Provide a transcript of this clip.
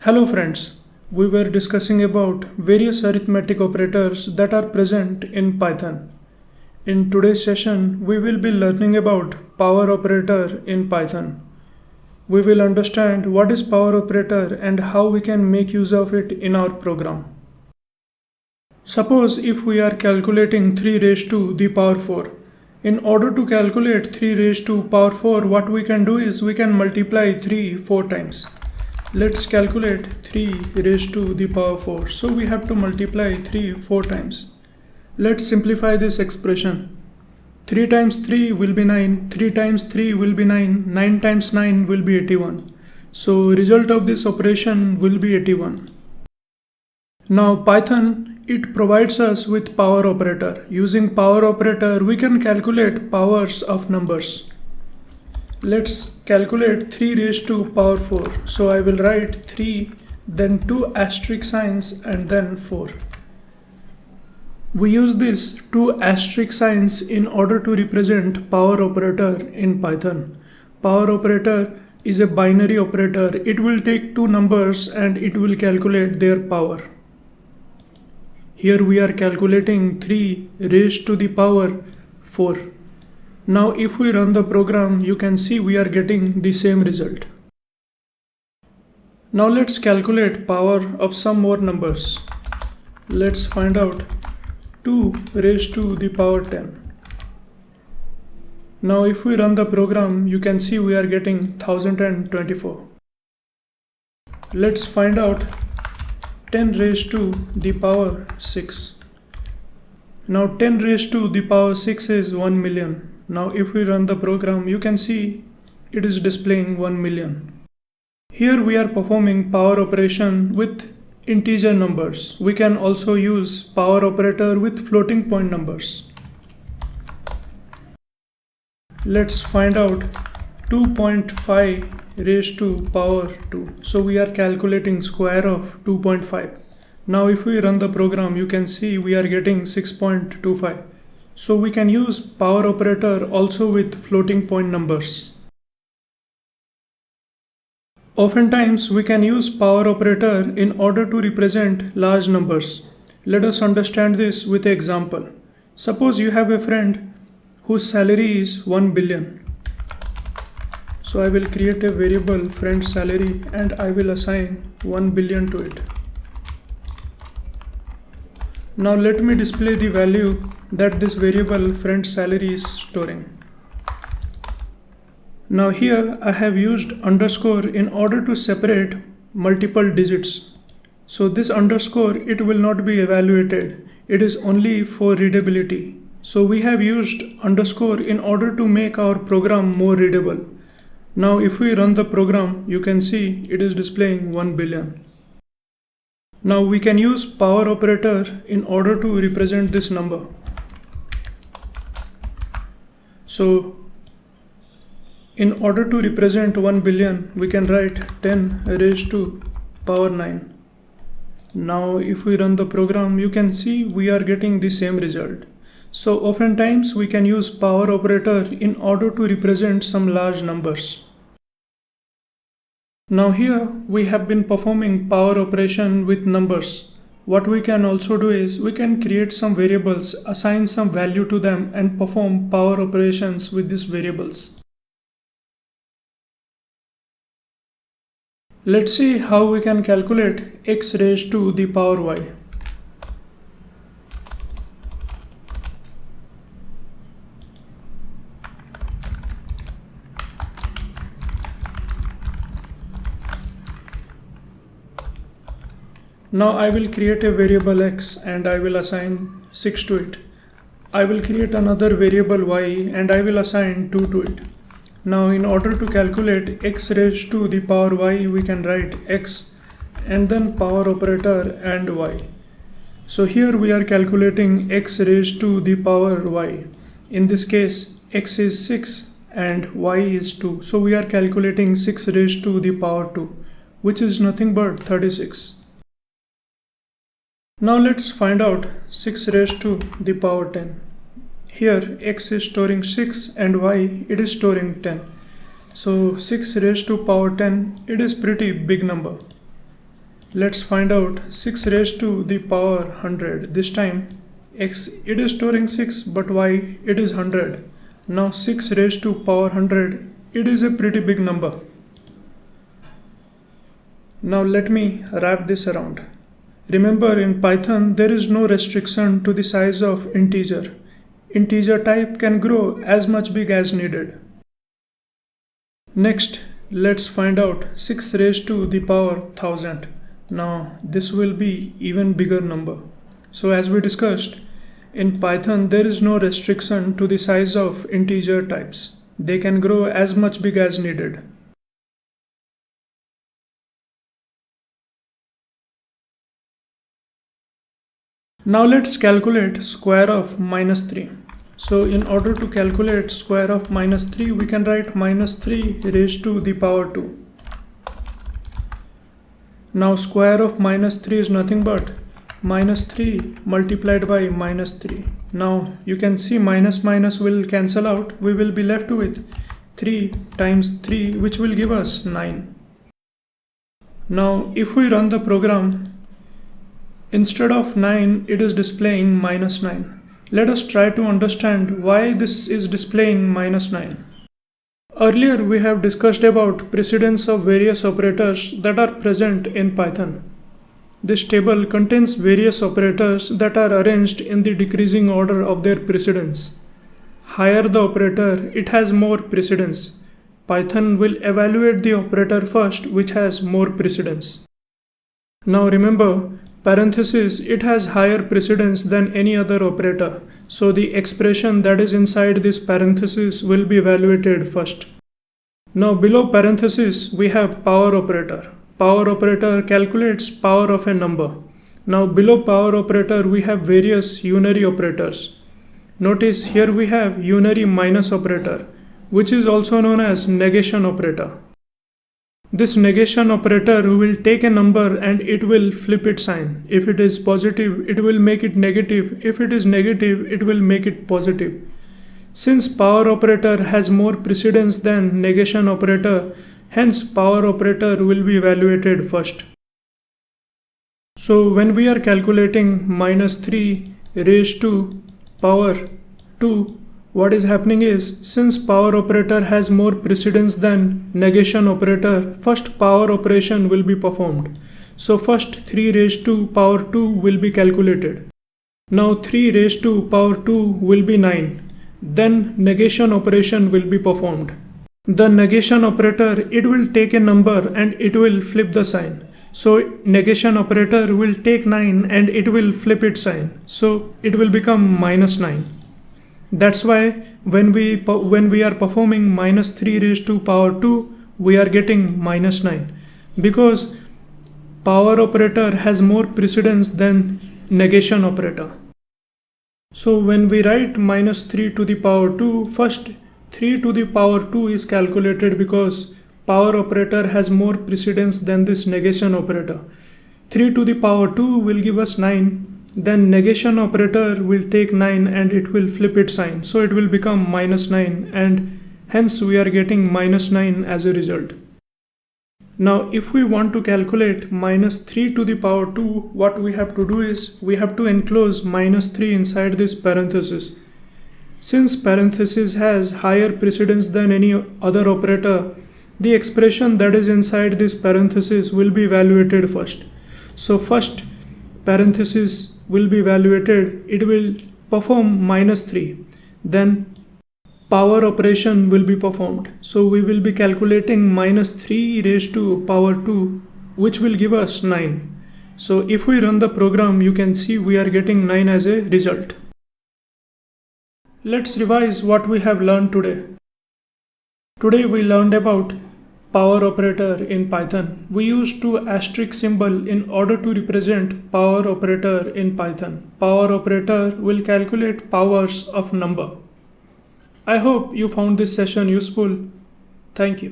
Hello friends, we were discussing about various arithmetic operators that are present in Python. In today's session, we will be learning about power operator in Python. We will understand what is power operator and how we can make use of it in our program. Suppose if we are calculating 3 raised to the power 4. In order to calculate 3 raised to power 4, what we can do is we can multiply 3 4 times. Let's calculate 3 raised to the power 4. So we have to multiply 3 4 times. Let's simplify this expression. 3 times 3 will be 9, 3 times 3 will be 9, 9 times 9 will be 81. So result of this operation will be 81. Now Python, it provides us with power operator. Using power operator, we can calculate powers of numbers. Let's calculate 3 raised to power 4. So I will write 3, then 2 asterisk signs and then 4. We use this 2 asterisk signs in order to represent power operator in Python. Power operator is a binary operator. It will take two numbers and it will calculate their power. Here we are calculating 3 raised to the power 4. Now if we run the program, you can see we are getting the same result. Now let's calculate power of some more numbers. Let's find out 2 raised to the power 10. Now if we run the program, you can see we are getting 1024. Let's find out 10 raised to the power 6. Now 10 raised to the power 6 is 1 million. Now if we run the program, you can see it is displaying 1 million. Here we are performing power operation with integer numbers. We can also use power operator with floating point numbers. Let's find out 2.5 raised to power 2. So we are calculating square of 2.5. Now if we run the program, you can see we are getting 6.25. So we can use power operator also with floating point numbers. Oftentimes we can use power operator in order to represent large numbers. Let us understand this with an example. Suppose you have a friend whose salary is 1 billion. So I will create a variable friend salary and I will assign 1 billion to it. Now let me display the value that this variable friend salary is storing. Now here I have used underscore in order to separate multiple digits. So this underscore, it will not be evaluated. It is only for readability. So we have used underscore in order to make our program more readable. Now if we run the program, you can see it is displaying 1 billion. Now we can use power operator in order to represent this number. So in order to represent 1 billion, we can write 10 raised to power 9. Now if we run the program, you can see we are getting the same result. So oftentimes we can use power operator in order to represent some large numbers. Now here we have been performing power operation with numbers. What we can also do is we can create some variables, assign some value to them and perform power operations with these variables. Let's see how we can calculate x raised to the power y. Now I will create a variable x and I will assign 6 to it. I will create another variable y and I will assign 2 to it. Now in order to calculate x raised to the power y, we can write x and then power operator and y. So here we are calculating x raised to the power y. In this case, x is 6 and y is 2. So we are calculating 6 raised to the power 2, which is nothing but 36. Now let's find out 6 raised to the power 10. Here x is storing 6 and y, it is storing 10. So 6 raised to power 10, it is pretty big number. Let's find out 6 raised to the power 100. This time x, it is storing 6, but y, it is 100. Now 6 raised to power 100, it is a pretty big number. Now let me wrap this around. Remember, in Python there is no restriction to the size of integer. Integer type can grow as much big as needed. Next, let's find out 6 raised to the power 1000. Now this will be even bigger number. So as we discussed, in Python there is no restriction to the size of integer types. They can grow as much big as needed. Now let's calculate square of -3. So in order to calculate square of -3, we can write -3 raised to the power 2. Now square of -3 is nothing but -3 multiplied by -3. Now you can see minus minus will cancel out. We will be left with 3 times 3, which will give us 9. Now if we run the program, instead of 9, it is displaying -9. Let us try to understand why this is displaying -9. Earlier we have discussed about precedence of various operators that are present in Python. This table contains various operators that are arranged in the decreasing order of their precedence. Higher the operator, it has more precedence. Python will evaluate the operator first which has more precedence. Now remember, parenthesis, it has higher precedence than any other operator, so the expression that is inside this parenthesis will be evaluated first. Now below parenthesis we have power operator. Power operator calculates power of a number. Now below power operator we have various unary operators. Notice here we have unary minus operator, which is also known as negation operator. This negation operator will take a number and it will flip its sign. If it is positive, it will make it negative. If it is negative, it will make it positive. Since power operator has more precedence than negation operator, hence power operator will be evaluated first. So when we are calculating -3 raised to power 2, what is happening is, since power operator has more precedence than negation operator, first power operation will be performed. So first 3 raised to power 2 will be calculated. Now 3 raised to power 2 will be 9. Then negation operation will be performed. The negation operator, it will take a number and it will flip the sign. So negation operator will take 9 and it will flip its sign. So it will become -9. That's why when we are performing -3 raised to power 2, we are getting -9, because power operator has more precedence than negation operator. So when we write -3 to the power 2, first 3 to the power 2 is calculated because power operator has more precedence than this negation operator. 3 to the power 2 will give us 9. Then negation operator will take 9 and it will flip its sign. So it will become -9, and hence we are getting -9 as a result. Now if we want to calculate -3 to the power 2, what we have to do is we have to enclose -3 inside this parenthesis. Since parenthesis has higher precedence than any other operator, the expression that is inside this parenthesis will be evaluated first. So first parenthesis will be evaluated, it will perform -3. Then power operation will be performed. So we will be calculating -3 raised to power 2, which will give us 9. So if we run the program, you can see we are getting 9 as a result. Let's revise what we have learned today. Today we learned about power operator in Python. We use 2 asterisk symbol in order to represent power operator in Python. Power operator will calculate powers of number. I hope you found this session useful. Thank you.